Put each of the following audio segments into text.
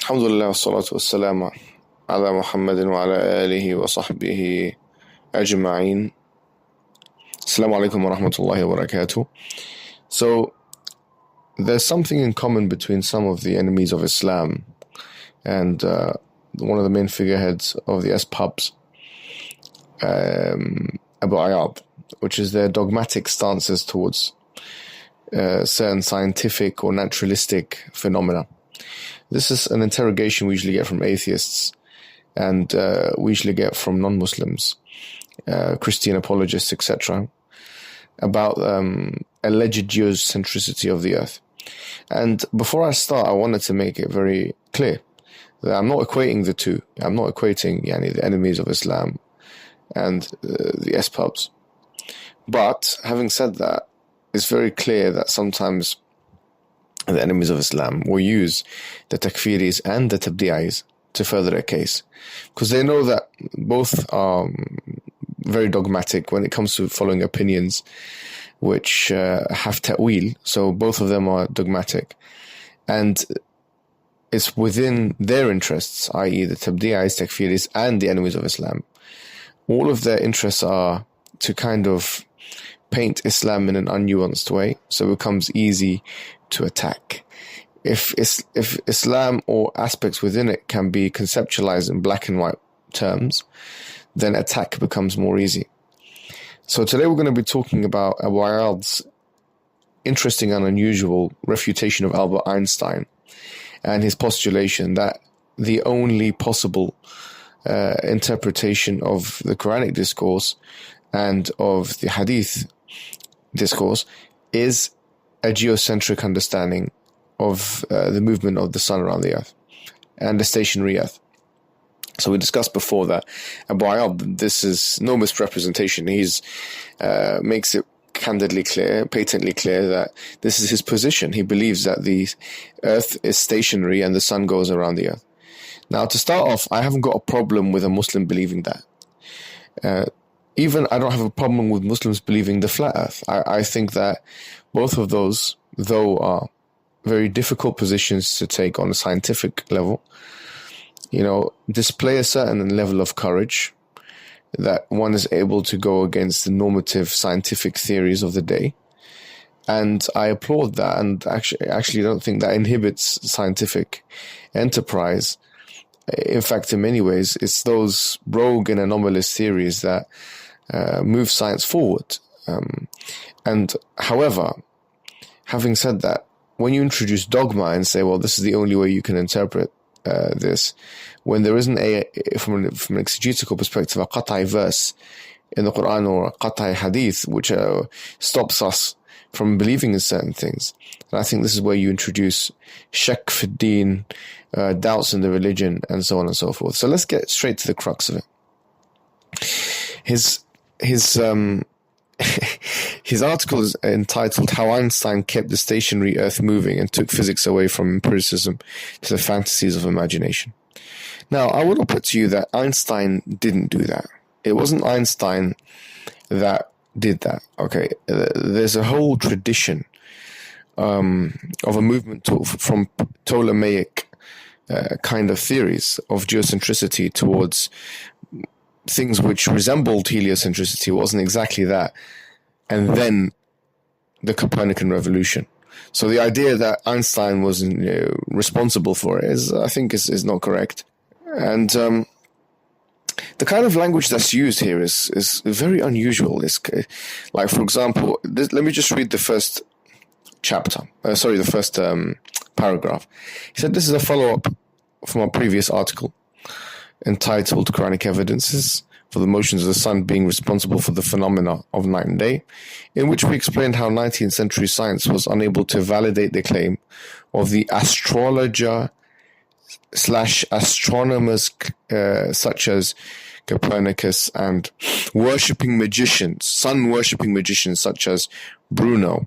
Alhamdulillah, wassalatu wassalamu ala Muhammadin wa ala alihi wa sahbihi ajma'in. Assalamu alaikum wa rahmatullahi wa barakatuh. So, there's something in common between some of the enemies of Islam and one of the main figureheads of the S-Pubs, Abu Iyaad, which is their dogmatic stances towards certain scientific or naturalistic phenomena. This is an interrogation we usually get from atheists, and we usually get from non-Muslims, Christian apologists, etc., about alleged geocentricity of the earth. And before I start, I wanted to make it very clear that I'm not equating the two. I'm not equating the enemies of Islam and the S-Pubs. But having said that, it's very clear that sometimes the enemies of Islam will use the takfiris and the tabdi'is to further their case, because they know that both are very dogmatic when it comes to following opinions which have ta'wil. So both of them are dogmatic, and it's within their interests, i.e. the tabdi'is, takfiris, and the enemies of Islam. All of their interests are to kind of paint Islam in an unnuanced way, so it becomes easy to attack. If Islam or aspects within it can be conceptualized in black and white terms, then attack becomes more easy. So today we're going to be talking about Abu Iyaad's interesting and unusual refutation of Albert Einstein and his postulation that the only possible interpretation of the Quranic discourse and of the Hadith discourse is a geocentric understanding of the movement of the sun around the earth and the stationary earth. So we discussed before that Abu Iyaad, this is no misrepresentation. He's makes it candidly clear, patently clear, that this is his position. He believes that the earth is stationary and the sun goes around the earth. Now, to start off, I haven't got a problem with a Muslim believing that. Even I don't have a problem with Muslims believing the flat earth. I think that both of those, though, are very difficult positions to take on a scientific level, display a certain level of courage that one is able to go against the normative scientific theories of the day. And I applaud that, and actually don't think that inhibits scientific enterprise. In fact, in many ways, it's those rogue and anomalous theories that move science forward. And however, having said that, when you introduce dogma and say, well, this is the only way you can interpret this, when there isn't from an exegetical perspective, a qat'i verse in the Quran or a qat'i hadith which stops us from believing in certain things. And I think this is where you introduce shak fi deen, doubts in the religion, and so on and so forth. So let's get straight to the crux of it. His article is entitled "How Einstein Kept the Stationary Earth Moving and Took Physics Away from Empiricism to the Fantasies of Imagination." Now, I will put to you that Einstein didn't do that. It wasn't Einstein that did that. Okay, there's a whole tradition of a movement from Ptolemaic kind of theories of geocentricity towards things which resembled heliocentricity. Wasn't exactly that. And then the Copernican revolution. So the idea that Einstein was responsible for it I think is not correct. And the kind of language that's used here is very unusual. It's like, for example, let me just read the first the first paragraph. He said, this is a follow-up from our previous article entitled Quranic Evidences for the Motions of the Sun Being Responsible for the Phenomena of Night and Day, in which we explained how 19th century science was unable to validate the claim of the astrologer / astronomers such as Copernicus and sun-worshipping magicians such as Bruno,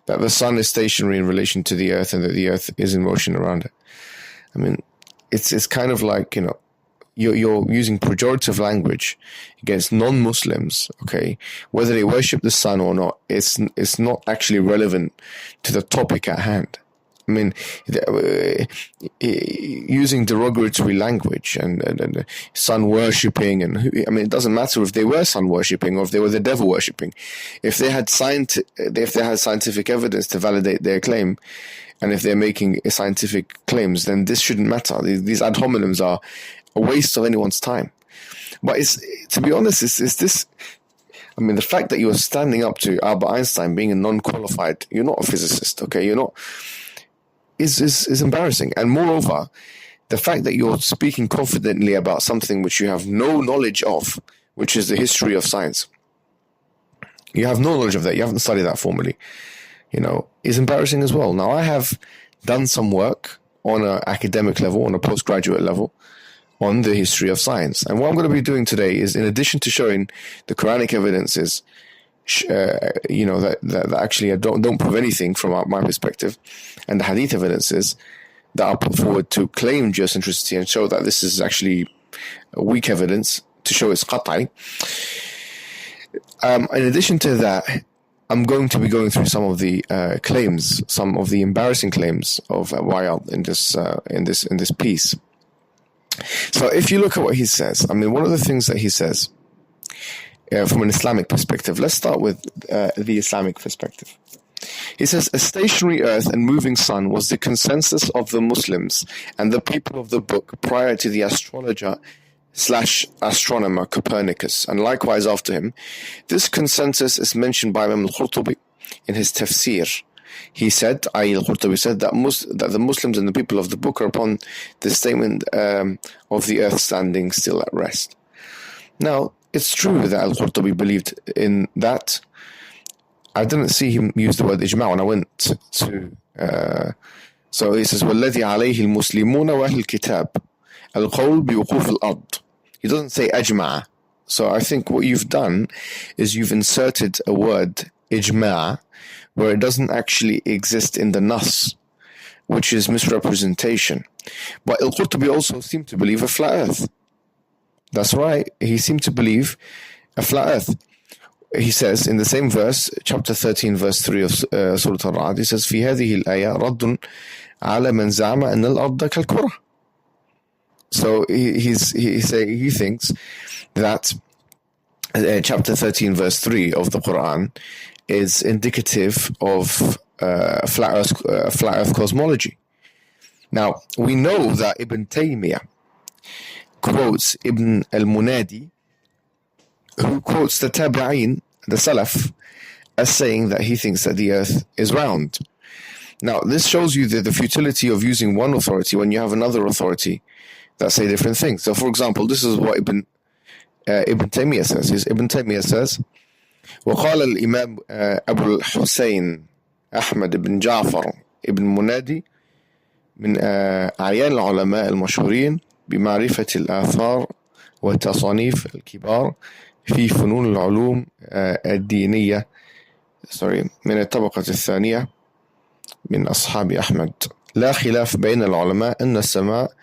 that the sun is stationary in relation to the earth and that the earth is in motion around it. I mean, it's kind of like, you're using pejorative language against non-Muslims, okay? Whether they worship the sun or not, it's not actually relevant to the topic at hand. I mean, using derogatory language and sun worshipping, and it doesn't matter if they were sun worshipping or if they were the devil worshipping. If they had scientific evidence to validate their claim, and if they're making scientific claims, then this shouldn't matter. These ad hominems are a waste of anyone's time. But to be honest, it's this. I mean, the fact that you are standing up to Albert Einstein being a non-qualified, you're not a physicist, okay? You're not, is embarrassing. And moreover, the fact that you're speaking confidently about something which you have no knowledge of, which is the history of science. You have no knowledge of that. You haven't studied that formally, is embarrassing as well. Now, I have done some work on an academic level, on a postgraduate level, on the history of science. And what I'm going to be doing today is, in addition to showing the Quranic evidences, that actually don't prove anything from my perspective, and the Hadith evidences that are put forward to claim geocentricity and show that this is actually a weak evidence to show it's qat'i. In addition to that, I'm going to be going through some of the claims, some of the embarrassing claims of Iyaad in this piece. So if you look at what he says, one of the things that he says from an Islamic perspective, let's start with the Islamic perspective. He says, a stationary earth and moving sun was the consensus of the Muslims and the people of the book prior to the astrologer/astronomer Copernicus, and likewise after him. This consensus is mentioned by Imam al-Qurtubi in his tafsir. He said, al-Qurtubi said, that the Muslims and the people of the book are upon the statement of the earth standing still at rest. Now, it's true that al-Qurtubi believed in that. I didn't see him use the word ijma' when I went to... so he says, وَالَّذِي عَلَيْهِ الْمُسْلِمُونَ وَأَهْلُ الْكِتَابِ الْقَوْلُ بِوُقُوفِ الْأَرْضِ. He doesn't say ajma'. So I think what you've done is you've inserted a word, ijma', where it doesn't actually exist in the nas, which is misrepresentation. But al-Qurtubi also seemed to believe a flat earth. That's right, he seemed to believe a flat earth. He says in the same verse, chapter 13, verse 3 of Surah Al-Ra'd, he says, في هذه الآية رد على من زعم أن الأرض كالكرة. So he thinks that chapter 13, verse 3 of the Quran is indicative of flat earth cosmology. Now, we know that Ibn Taymiyyah quotes Ibn al-Munadi, who quotes the Tabi'in, the Salaf, as saying that he thinks that the earth is round. Now, this shows you the futility of using one authority when you have another authority that say different things. So, for example, this is what Ibn Taymiyyah says. Ibn Taymiyyah says, وقال الإمام أبو الحسين أحمد بن جعفر ابن منادي من أعيان العلماء المشهورين بمعرفة الآثار والتصانيف الكبار في فنون العلوم الدينية من الطبقة الثانية من أصحاب أحمد. لا خلاف بين العلماء أن السماء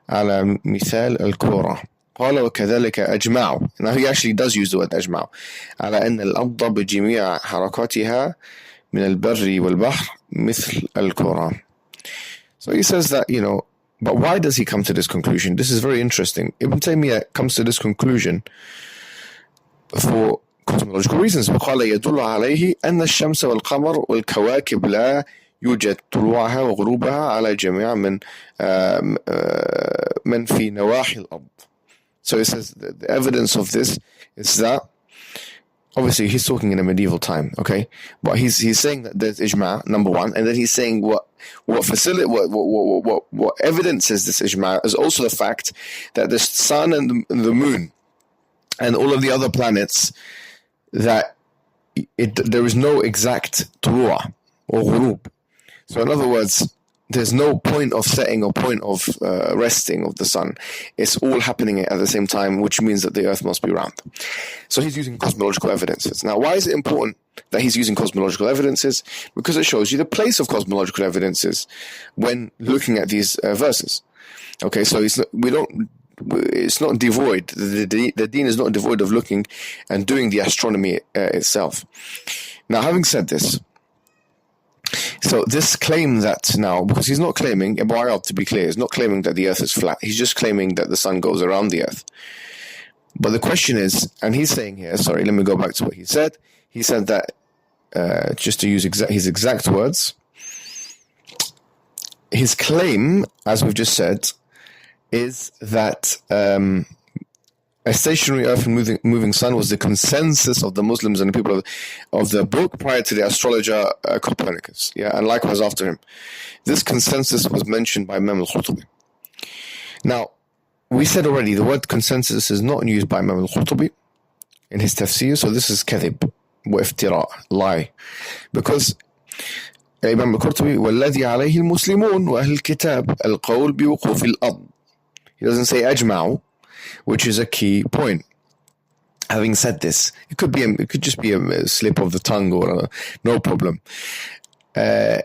على مثال الكرة. قال وكذلك أجمعوا. Now he actually does use the word أجمعوا على أن الأرض بجميع حركاتها من البر والبحر مثل الكرة. So he says that, but why does he come to this conclusion? This is very interesting. Ibn Taymiyyah comes to this conclusion for cosmological reasons. وقال يدل عليه أن الشمس والقمر والكواكب لا يوجد طلوعها وغروبها على جميع من في نواحي الأرض. So he says the evidence of this is that, obviously he's talking in a medieval time, okay? But he's saying that there's ijma', number one, and then he's saying what evidences this ijma' is also the fact that the sun and the moon and all of the other planets, that there is no exact tulu'a or ghurub. So in other words, there's no point of setting or point of resting of the sun. It's all happening at the same time, which means that the earth must be round. So he's using cosmological evidences. Now, why is it important that he's using cosmological evidences? Because it shows you the place of cosmological evidences when looking at these verses. Okay, so it's not devoid. The deen is not devoid of looking and doing the astronomy itself. Now, having said this, So this claim that now, because he's not claiming, Abu Iyaad, to be clear, he's not claiming that the earth is flat. He's just claiming that the sun goes around the earth. But the question is, and he's saying here, sorry, let me go back to what he said. He said that, just to use his exact words, his claim, as we've just said, is that a stationary earth and moving sun was the consensus of the Muslims and the people of the book prior to the astrologer Copernicus, and likewise after him. This consensus was mentioned by Imam al-Qurtubi. Now, we said already the word consensus is not used by Imam al-Qurtubi in his tafsir, so this is kadhib, wa iftira, lie. Because Imam al-Qurtubi, وَالَّذِي عَلَيْهِ الْمُسْلِمُونَ وَأَهْلُ الْكِتَابِ الْقَوْلُ بِوُقُوفِ الْأَرْضِ. He doesn't say ajma'u, which is a key point. Having said this, it could just be a slip of the tongue or no problem. The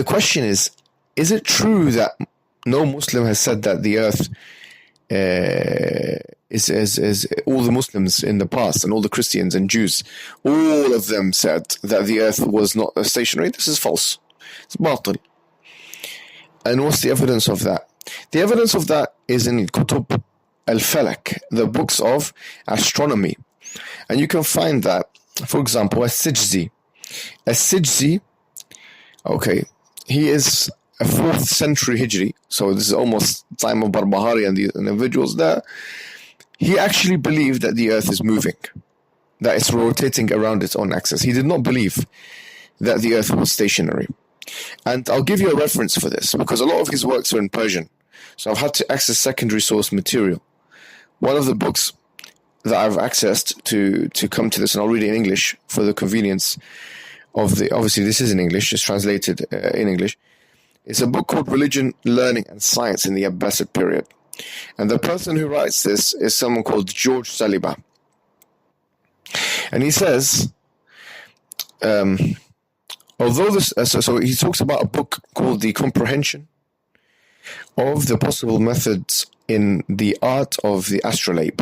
question is it true that no Muslim has said that the earth is all the Muslims in the past and all the Christians and Jews, all of them said that the earth was not stationary? This is false. It's batil. And what's the evidence of that? The evidence of that is in Kutub al-Falak, the books of astronomy. And you can find that, for example, As-Sijzi. As-Sijzi, okay, he is a 4th century Hijri, so this is almost time of Barbahari and the individuals there. He actually believed that the earth is moving, that it's rotating around its own axis. He did not believe that the earth was stationary. And I'll give you a reference for this, because a lot of his works are in Persian. So I've had to access secondary source material. One of the books that I've accessed to come to this, and I'll read it in English for the convenience of obviously this is in English, it's translated in English. It's a book called Religion, Learning and Science in the Abbasid Period. And the person who writes this is someone called George Saliba. And he says, although this, so he talks about a book called The Comprehension of the Possible Methods in the Art of the Astrolabe.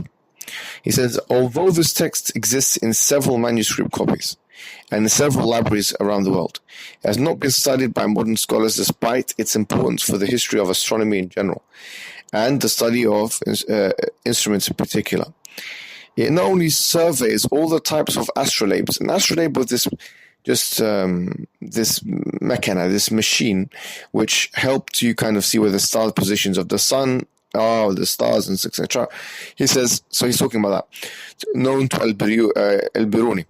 He says, although this text exists in several manuscript copies and in several libraries around the world, it has not been studied by modern scholars despite its importance for the history of astronomy in general and the study of instruments in particular. It not only surveys all the types of astrolabes. An astrolabe was this mechana, this machine, which helped you kind of see where the star positions of the sun are, the stars, and etc. He says, so he's talking about that, known to al-Biruni.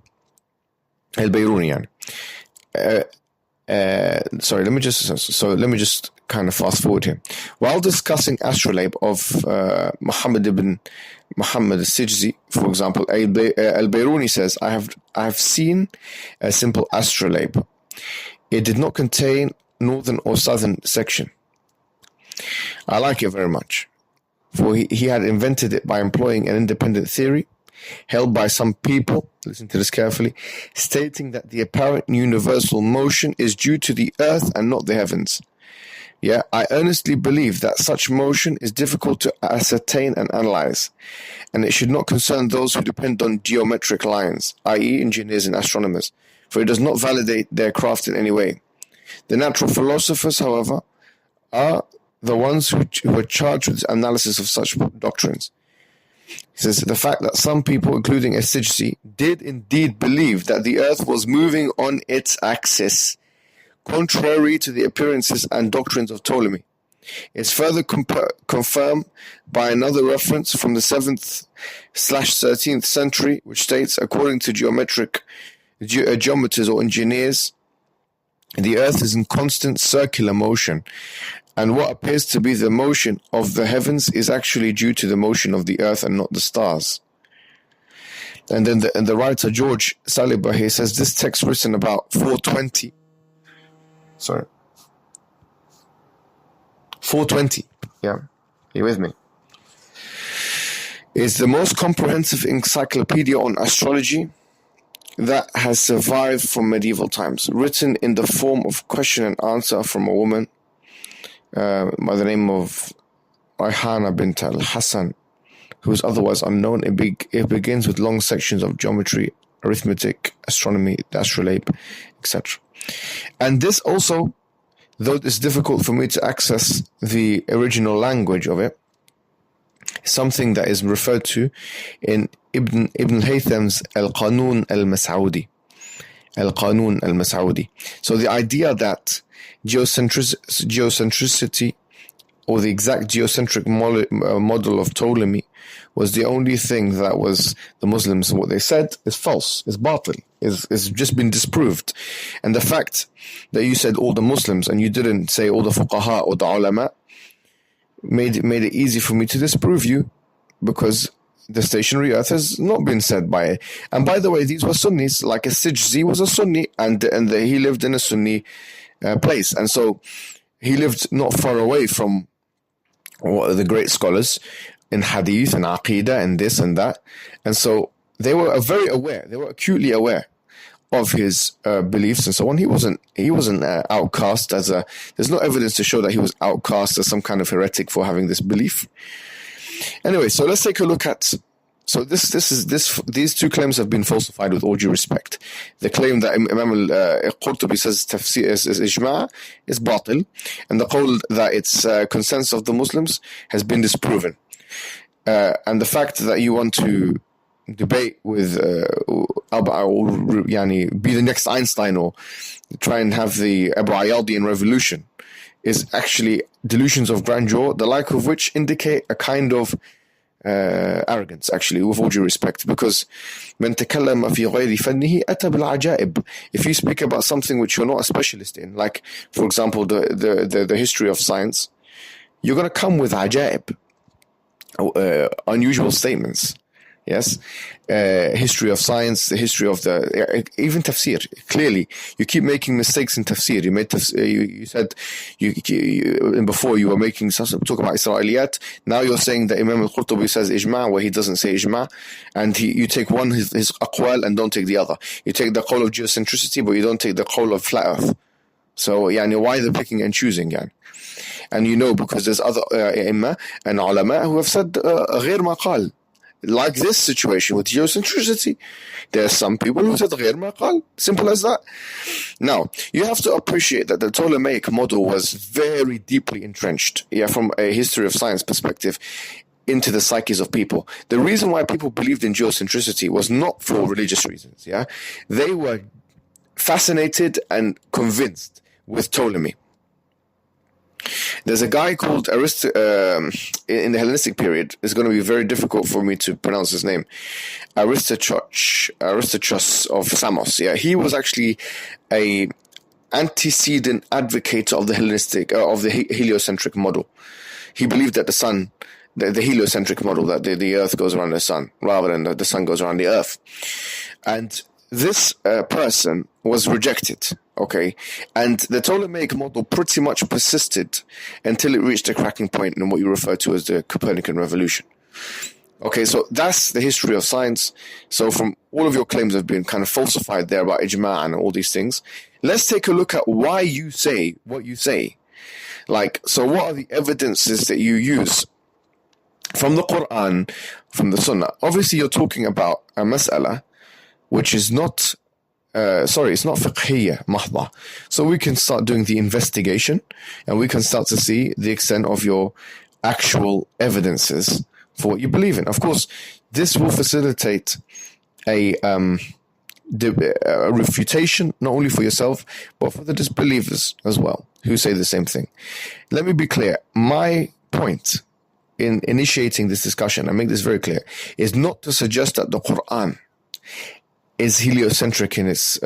Sorry, let me just kind of fast forward here. While discussing astrolabe of Muhammad al-Sijzi, for example, al-Biruni says, I have seen a simple astrolabe. It did not contain northern or southern section. I like it very much, for he had invented it by employing an independent theory held by some people, listen to this carefully, stating that the apparent universal motion is due to the earth and not the heavens. I earnestly believe that such motion is difficult to ascertain and analyze, and it should not concern those who depend on geometric lines, i.e. engineers and astronomers, for it does not validate their craft in any way. The natural philosophers, however, are the ones who are charged with analysis of such doctrines. He says, the fact that some people, including As-Sijzi, did indeed believe that the earth was moving on its axis, contrary to the appearances and doctrines of Ptolemy, is further confirmed by another reference from the 7th/13th century, which states, according to geometers or engineers, the earth is in constant circular motion, and what appears to be the motion of the heavens is actually due to the motion of the earth and not the stars. And then the writer George Saliba, he says, this text written about 420, are you with me? Is the most comprehensive encyclopedia on astrology that has survived from medieval times, written in the form of question and answer from a woman by the name of Ayhana bint al-Hassan, who is otherwise unknown. It begins with long sections of geometry, arithmetic, astronomy, the astrolabe, etc. And this also, though it's difficult for me to access the original language of it, something that is referred to in Ibn al-Haytham's Al-Qanun al-Mas'udi. Al-Qanun al-Mas'udi. So the idea that geocentricity, or the exact geocentric model of Ptolemy, was the only thing that was the Muslims, what they said, is false, is batil, is just been disproved. And the fact that you said all the Muslims and you didn't say all the fuqaha or the ulama made it easy for me to disprove you, because the stationary earth has not been said by it. And by the way, these were Sunnis, like As-Sijzi was a Sunni, and he lived in a Sunni place. And so he lived not far away from the great scholars in hadith and aqidah and this and that. And so they were very aware, they were acutely aware of his beliefs and so on. He wasn't outcast there's no evidence to show that he was outcast as some kind of heretic for having this belief. Anyway, so let's take a look at, so these two claims have been falsified with all due respect. The claim that Imam al-Qurtubi says tafsir is ijma' is batil, and the qawl that it's consensus of the Muslims has been disproven. And the fact that you want to debate with be the next Einstein, or try and have the Abu Iyaadian revolution, is actually delusions of grandeur, the like of which indicate a kind of arrogance, actually, with all due respect, because من تكلم في غير فنه أتى بالعجائب. If you speak about something which you're not a specialist in, like, for example, the history of science, you're going to come with ajaib, unusual statements. Yes, history of science, the history of even tafsir. Clearly, you keep making mistakes in tafsir. You made you said before you were making talk about Israeliyat. Now you're saying that Imam al-Qurtubi says ijma' where he doesn't say ijma', and you take one his aqwal and don't take the other. You take the qawl of geocentricity, but you don't take the qawl of flat earth. So why they're picking and choosing? And because there's other imma and ulama who have said غير ما قال. Like this situation with geocentricity, there are some people who said غير ما قال. Simple as that. Now, you have to appreciate that the Ptolemaic model was very deeply entrenched, from a history of science perspective, into the psyches of people. The reason why people believed in geocentricity was not for religious reasons. They were fascinated and convinced with Ptolemy. There's a guy called in the Hellenistic period. It's going to be very difficult for me to pronounce his name. Aristarchus of Samos. He was actually a antecedent advocate of the Hellenistic, of the heliocentric model. He believed that the sun, the heliocentric model, that the earth goes around the sun rather than the sun goes around the earth. And this person was rejected, and the Ptolemaic model pretty much persisted until it reached a cracking point in what you refer to as the Copernican revolution. So that's the history of science. So from all of your claims have been kind of falsified there about ijma' and all these things. Let's take a look at why you say what you say. So what are the evidences that you use from the Quran, from the Sunnah? Obviously, you're talking about a mas'ala which is not, it's not fiqhiyya mahdha. So we can start doing the investigation, and we can start to see the extent of your actual evidences for what you believe in. Of course, this will facilitate a refutation, not only for yourself, but for the disbelievers as well, who say the same thing. Let me be clear. My point in initiating this discussion, I make this very clear, is not to suggest that the Quran is heliocentric in its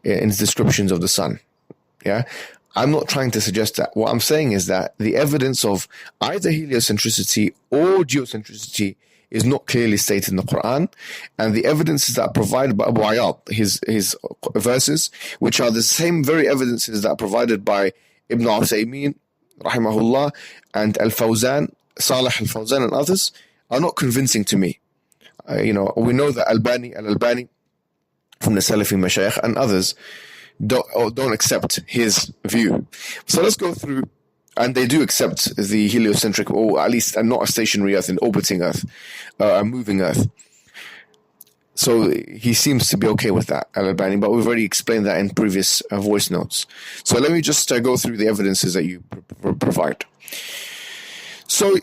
descriptions of the sun. I'm not trying to suggest that. What I'm saying is that the evidence of either heliocentricity or geocentricity is not clearly stated in the Quran, and the evidences that are provided by Abu Iyaad, his verses, which are the same very evidences that are provided by Ibn Uthaymeen, rahimahullah, and Al-Fawzan, Salih Al-Fawzan and others, are not convincing to me. We know that Al-Albani from the Salafi Mashayikh and others don't accept his view. So let's go through, and they do accept the heliocentric, or at least not a stationary earth, an orbiting earth, a moving earth. So he seems to be okay with that, Al-Albani, but we've already explained that in previous voice notes. So let me just go through the evidences that you provide. So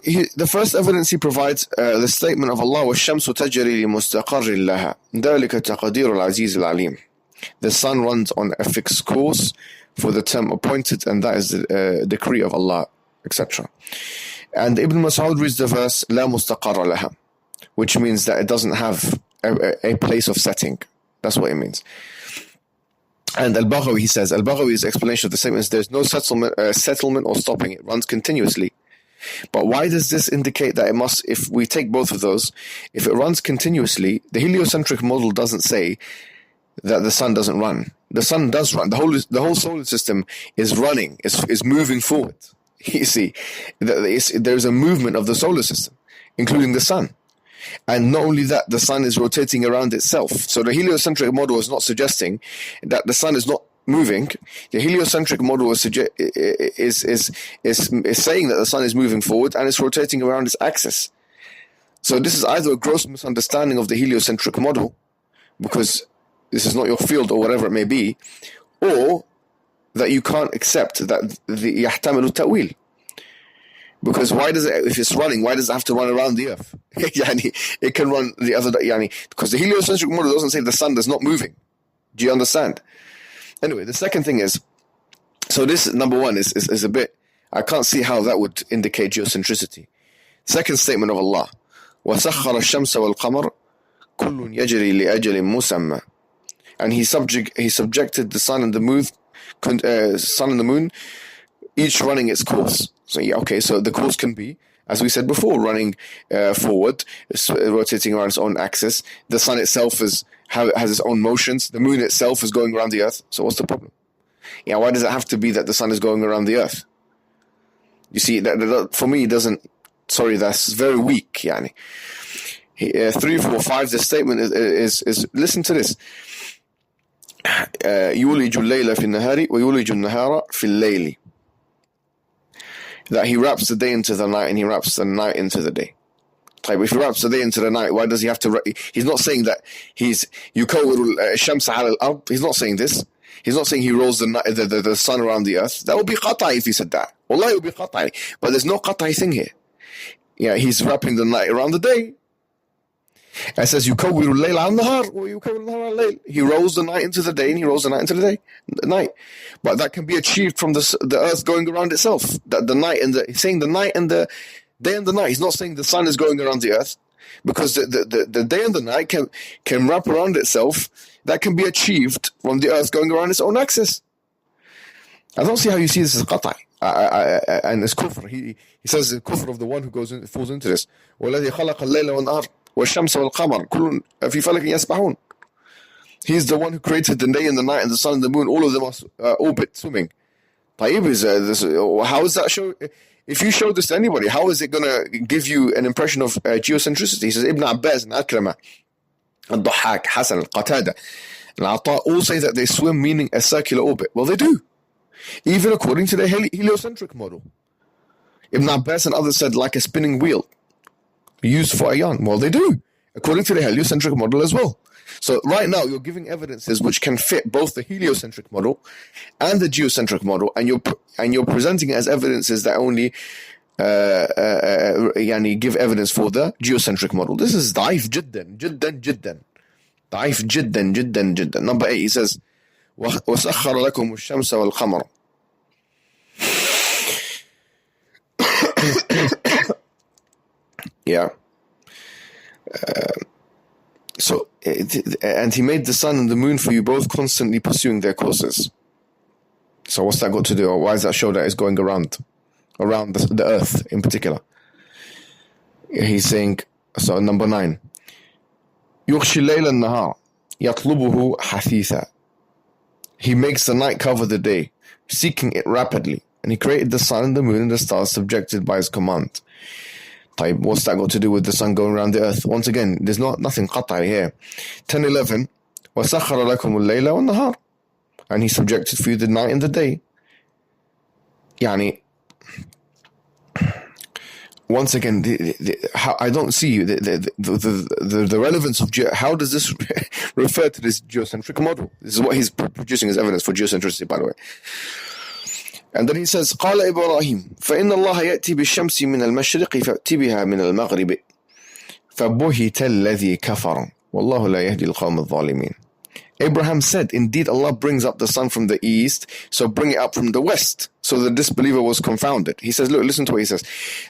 the first evidence he provides, the statement of Allah, وَالشَّمْسُ تَجْرِي لِمُسْتَقَرٍ لَهَا ذَلِكَ تَقْدِيرُ الْعَزِيزِ الْعَلِيمِ. The sun runs on a fixed course for the term appointed, and that is the decree of Allah, etc. And Ibn Mas'ud reads the verse, لَا مُسْتَقَرَ لَهَا, which means that it doesn't have a place of setting. That's what it means. And Al-Baghawi, he says, Al-Baghawi's explanation of the statement is there's no settlement or stopping. It runs continuously. But why does this indicate that it must, if we take both of those, if it runs continuously, the heliocentric model doesn't say that the sun doesn't run. The sun does run. The whole solar system is running, is moving forward. You see, there's a movement of the solar system, including the sun. And not only that, the sun is rotating around itself. So the heliocentric model is not suggesting that the sun is not moving. The heliocentric model is saying that the sun is moving forward and it's rotating around its axis. So this is either a gross misunderstanding of the heliocentric model, because this is not your field or whatever it may be, or that you can't accept that the يحتمل التأويل. Because why does it, if it's running, why does it have to run around the earth? It can run the other, because the heliocentric model doesn't say the sun is not moving. Do you understand? Anyway, the second thing is, so this number one is a bit, I can't see how that would indicate geocentricity. Second statement of Allah, وَسَخَّرَ الشَّمْسَ وَالْقَمَرَ كُلٌّ يَجْرِي لِأَجَلٍ مُسَمَّى. And he subjected the sun and the moon, each running its course. So so the course can be, as we said before, running forward, rotating around its own axis. The sun itself has its own motions. The moon itself is going around the earth. So what's the problem? Why does it have to be that the sun is going around the earth? You see, that for me, that's very weak. 3, 4, 5, the statement is listen to this. يولج الليل في النهار ويولج النهار في الليل. That he wraps the day into the night and he wraps the night into the day. If he wraps the day into the night, why does he have to? He's not saying that he's يكور الشمس على الأرض. He's not saying this. He's not saying he rolls the sun around the earth. That would be qat'i if he said that. Wallahi, it would be qat'i. But there's no qat'i thing here. He's wrapping the night around the day. It says يكور الليل على النهار ويكور النهار على الليل. He rolls the night into the day and he rolls the night into the night. But that can be achieved from the earth going around itself. That the night and he's saying the night and the day and the night. He's not saying the sun is going around the earth, because the day and the night can wrap around itself. That can be achieved from the earth going around its own axis. I don't see how you see this as qat'i. And it's kufr. He says the kufr of the one who falls into this. وَالَّذِي خَلَقَ اللَّيْلَ وَالنَّهَارَ وَالشَّمْسَ وَالْقَمَرَ كُلٌّ فِي فَلَكٍ يَسْبَحُونَ. He's the one who created the day and the night and the sun and the moon. All of them are orbit, swimming. طيب, how is that show? If you show this to anybody, how is it going to give you an impression of geocentricity? He says Ibn Abbas and Akrama, Al-Dhahhak, Hasan, Al-Qatada, and Ata all say that they swim meaning a circular orbit. Well, they do. Even according to the heliocentric model. Ibn Abbas and others said like a spinning wheel used for a yarn. Well, they do. According to the heliocentric model as well. So right now you're giving evidences which can fit both the heliocentric model and the geocentric model, and you're presenting it as evidences that only give evidence for the geocentric model. This is ضعيف جدا جدا جدا. ضعيف جدا جدا جدا. Number 8, he says وَسَخَّرَ لَكُمُ الشَّمْسَ وَالْقَمَرَ. So, and he made the sun and the moon for you both, constantly pursuing their courses. So what's that got to do? Or why does that show that it's going around the earth in particular? He's saying, so number 9, يُغْشِي اللَّيْلَ النَّهَارَ يَطْلُبُهُ حَثِيثًا. He makes the night cover the day, seeking it rapidly. And he created the sun and the moon and the stars subjected by his command. What's that got to do with the sun going around the earth? Once again, there's nothing qat'i here. 10, 11, وَسَخَّرَ لَكُمُ اللَّيْلَ وَالنَّهَارَ. And he subjected for you the night and the day. once again, how I don't see the relevance of how does this refer to this geocentric model? This is what he's producing as evidence for geocentricity, by the way. And then he says, قال إبراهيم فإن الله يأتي بالشمس من المشرق فأتي بها من المغرب فبهت الذي كفر والله لا يهدي القوم الظالمين. Abraham said, indeed Allah brings up the sun from the east, so bring it up from the west. So the disbeliever was confounded. He says, look, listen to what he says.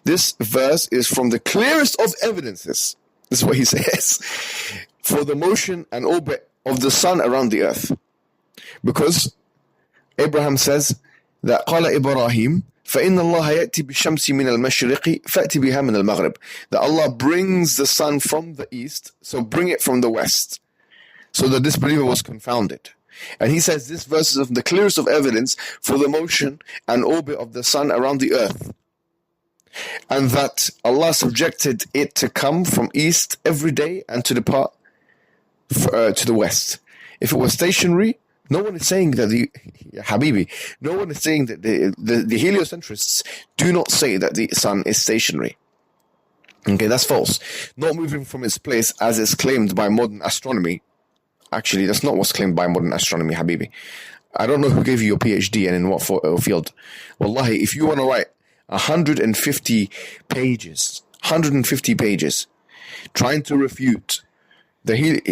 This verse is from the clearest of evidences. This is what he says. For the motion and orbit of the sun around the earth. Because Abraham says that قال إبراهيم فإن الله يأتي بالشمس من المشرق فأتي بها من المغرب. That Allah brings the sun from the east, so bring it from the west. So the disbeliever was confounded. And he says this verse is the clearest of evidence for the motion and orbit of the sun around the earth. And that Allah subjected it to come from east every day and to depart to the west. If it was stationary, no one is saying that no one is saying that the heliocentrists do not say that the sun is stationary. Okay, that's false. Not moving from its place as is claimed by modern astronomy. Actually, that's not what's claimed by modern astronomy, Habibi. I don't know who gave you your PhD and in what field. Wallahi, if you want to write 150 pages trying to refute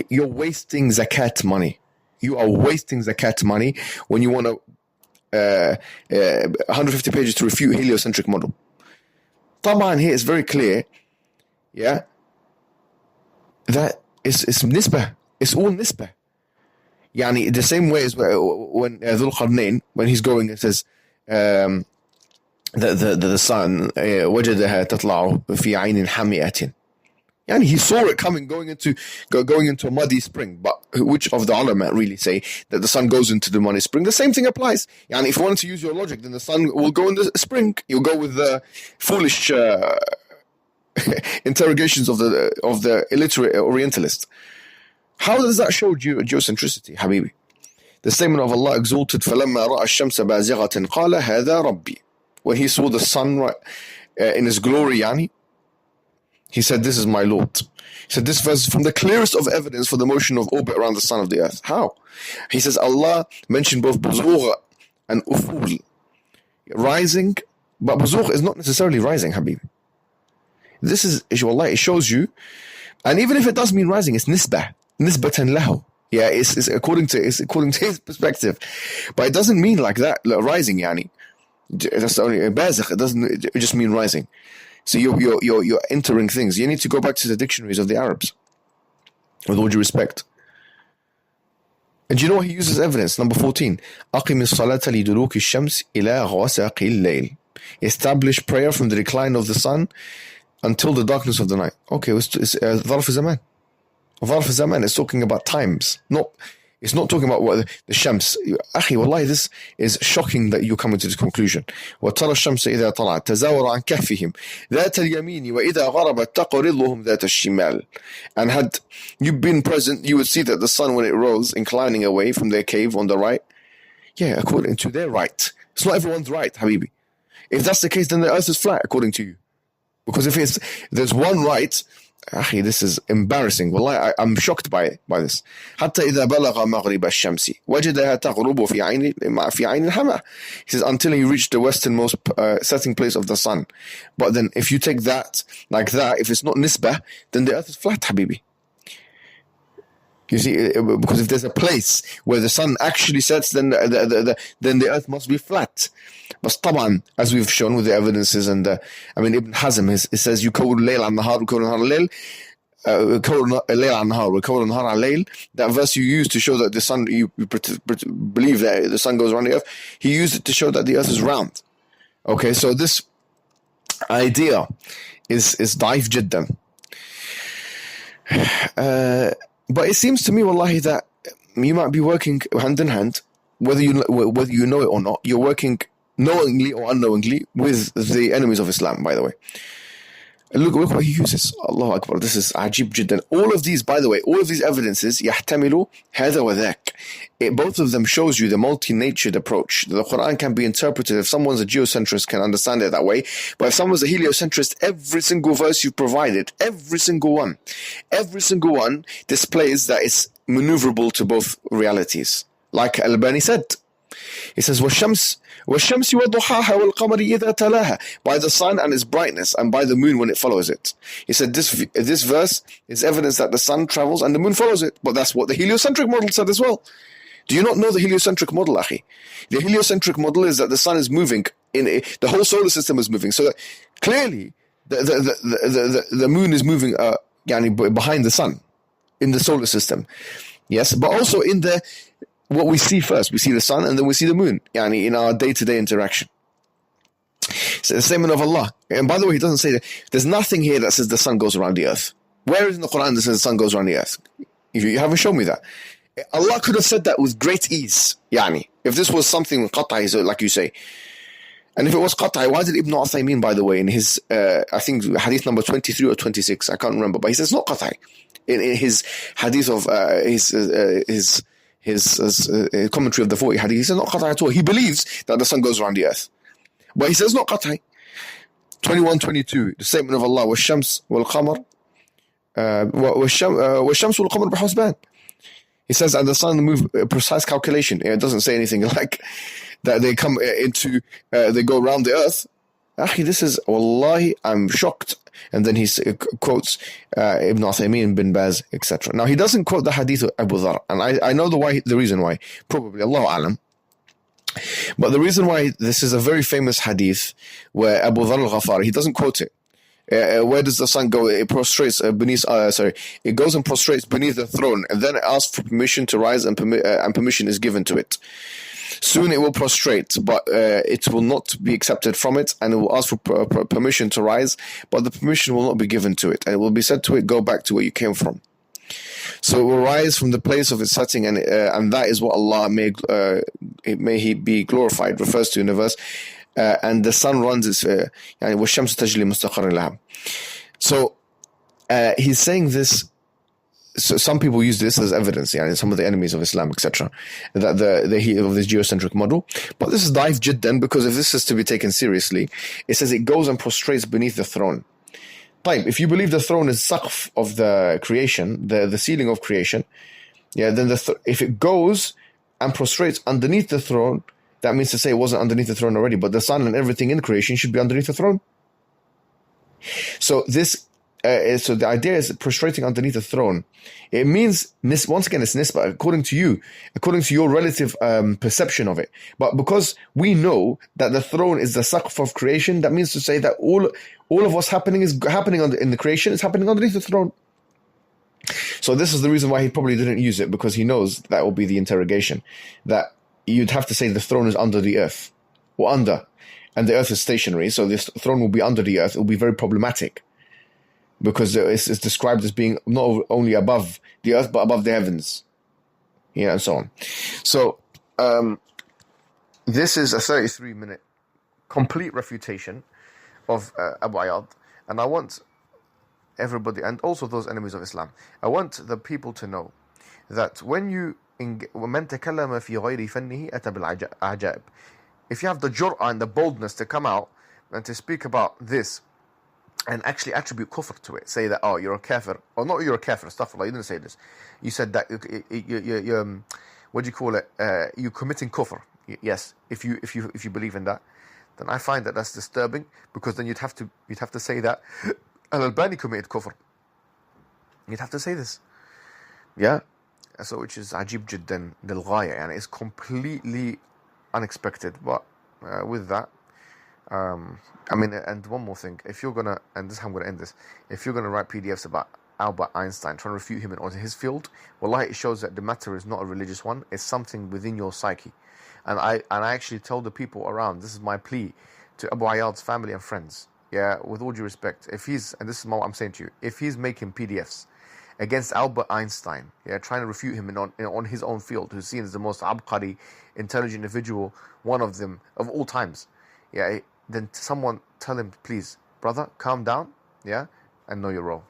you're wasting zakat money. You are wasting zakat money when you want 150 pages to refute heliocentric model. Taban here is very clear, yeah, that it's nisbah. It's all nisbah. Yani, the same way as when Dhul Qarnayn, when he's going, it says the sun وجدها تطلع في عين حمئة. Yani, he saw it coming, going into a muddy spring. But which of the ulama really say that the sun goes into the muddy spring? The same thing applies. Yani, if you wanted to use your logic, then the sun will go in the spring. You'll go with the foolish interrogations of the illiterate Orientalist. How does that show geocentricity, Habibi? The statement of Allah exalted, فَلَمَّا رَأَى الشَّمْسَ بَازِغَةً قَالَ هَذَا رَبِّي. When he saw the sun in his glory, yani, he said, this is my Lord. He said, this verse is from the clearest of evidence for the motion of orbit around the sun of the earth. How? He says, Allah mentioned both buzugh and uful. Rising, but buzugh is not necessarily rising, Habibi. This is, wallah, it shows you, and even if it does mean rising, it's nisbah. Nisbatan lahu. Yeah, it's according to his perspective. But it doesn't mean like that, like rising, yani. That's only a bazikh. It just mean rising. So you're entering things. You need to go back to the dictionaries of the Arabs. With all due respect. And do you know what he uses evidence? Number 14. أقم الصلاة لدلوك الشمس إلى غسق الليل. Establish prayer from the decline of the sun until the darkness of the night. Okay, it's ظرف زمان. ظرف زمان is talking about times. It's not talking about what the shams. Akhi, wallahi, this is shocking that you come to this conclusion. وَتَرَى الشَّمْسَ إِذَا طَلَعَتْ تَزَاوَرَ عَنْ كَهْفِهِمْ ذَاتَ الْيَمِينِ وَإِذَا غَرَبَتْ تَقْرِضُهُمْ ذَاتَ الشِّمَالِ. And had you been present, you would see that the sun, when it rose, inclining away from their cave on the right. Yeah, according to their right. It's not everyone's right, Habibi. If that's the case, then the earth is flat, according to you. Because if there's one right, Akhi, this is embarrassing. Wallahi, I'm shocked by this. حتى إذا بلغ مغرب الشمس وجدها تغرب في عين الحمى. He says, until he reached the westernmost setting place of the sun. But then if you take that like that, if it's not nisbah, then the earth is flat, Habibi. You see, because if there's a place where the sun actually sets, then the earth must be flat. But طبعا, as we've shown with the evidences, and Ibn Hazm, it says, يكون الليل على النهار ويكون النهار على الليل, يكون الليل على النهار ويكون النهار على الليل. That verse you use to show that the sun, you believe that the sun goes around the earth, he used it to show that the earth is round. Okay, so this idea is ضعيف جدا. But it seems to me, wallahi, that you might be working hand in hand, whether you know it or not. You're working knowingly or unknowingly with the enemies of Islam, by the way. Look what he uses. Allahu Akbar. This is ajib jiddan. All of these, by the way, all of these evidences, يحتمل هذا وذاك. Both of them shows you the multi-natured approach. The Quran can be interpreted, if someone's a geocentrist, can understand it that way. But if someone's a heliocentrist, every single verse you provided, every single one displays that it's maneuverable to both realities. Like Al-Albani said, he says, وَالشَّمْسِ وَضُحَاهَا وَالْقَمَرِ إِذَا تَلَاهَا, by the sun and its brightness, and by the moon when it follows it. He said this verse is evidence that the sun travels and the moon follows it. But that's what the heliocentric model said as well. Do you not know the heliocentric model, Akhi? The heliocentric model is that the sun is moving, the whole solar system is moving. So that clearly the moon is moving behind the sun in the solar system. Yes, but also in what we see first. We see the sun and then we see the moon, in our day-to-day interaction. It's the statement of Allah. And by the way, he doesn't say that. There's nothing here that says the sun goes around the earth. Where is in the Quran that says the sun goes around the earth? If you haven't shown me that. Allah could have said that with great ease. If this was something qat'i, like you say. And if it was qat'i, why did Ibn Uthaymeen, by the way, in his, I think, hadith number 23 or 26, I can't remember, but he says it's not qat'i. In his hadith of his commentary of the 40 hadith, he says not qat'i at all. He believes that the sun goes around the earth. But he says not qat'i. 21-22, the statement of Allah, وَالشَّمْسِ وَالْقَمَرِ وَالشَّمْسِ وَالْقَمَرِ بِحُسْبَانٍ. He says, and the sun move precise calculation. It doesn't say anything like that they come they go around the earth. Akhi, this is, wallahi, I'm shocked. And then he quotes Ibn Uthaymeen, bin Baz, etc. Now, he doesn't quote the hadith of Abu Dhar. And I know the reason why. Probably, Allahu Alam. But the reason why this is a very famous hadith where Abu Dhar al-Ghafari, he doesn't quote it. Where does the sun go? It prostrates beneath. It goes and prostrates beneath the throne, and then it asks for permission to rise, and permission is given to it. Soon it will prostrate, but it will not be accepted from it, and it will ask for permission to rise, but the permission will not be given to it, and it will be said to it, "Go back to where you came from." So it will rise from the place of its setting, and that is what Allah may He be glorified refers to in the verse. And the sun runs its وَالشَّمْسُ تَجْرِي مُسْتَقَرٍ لَهَا. So he's saying this. So some people use this as evidence, some of the enemies of Islam, etc., that the of this geocentric model. But this is daif jiddan, because if this is to be taken seriously, it says it goes and prostrates beneath the throne. If you believe the throne is saqf of the creation, the ceiling of creation, then if it goes and prostrates underneath the throne, that means to say it wasn't underneath the throne already, but the sun and everything in creation should be underneath the throne. So so the idea is prostrating underneath the throne. It means, once again, it's nisbah, according to your relative perception of it. But because we know that the throne is the saqf of creation, that means to say that all of what's happening is happening in the creation is happening underneath the throne. So this is the reason why he probably didn't use it, because he knows that will be the interrogation, that you'd have to say the throne is under the earth, or under, and the earth is stationary, so this throne will be under the earth. It will be very problematic, because it's described as being not only above the earth, but above the heavens, and so on. So this is a 33-minute complete refutation of Abu Iyaad, and I want everybody, and also those enemies of Islam, I want the people to know that when you وَمَنْ تَكَلَّمَ فِي غَيْرِ فَنِّهِ أَتَى بِالْعَجَائِبِ. If you have the jur'ah and the boldness to come out and to speak about this and actually attribute kufr to it, say that, oh, you're a kafir, or not you're a kafir, astaghfirullah, you didn't say this. You said that you what do you call it? You're committing kufr. Yes, if you believe in that, then I find that that's disturbing, because then you'd have to say that Al-Albani committed kufr. You'd have to say this, So, which is ajib jiddan lil ghaya, and it's completely unexpected. But with that, and one more thing, if you're gonna, and this is how I'm gonna end this, if you're gonna write PDFs about Albert Einstein, trying to refute him on his field, wallahi, it shows that the matter is not a religious one. It's something within your psyche. And I actually told the people around, this is my plea to Abu Iyaad's family and friends. With all due respect, and this is what I'm saying to you, if he's making PDFs against Albert Einstein, trying to refute him on his own field, who's seen as the most abqari, intelligent individual, one of them of all times, then someone tell him, please, brother, calm down, yeah, and know your role.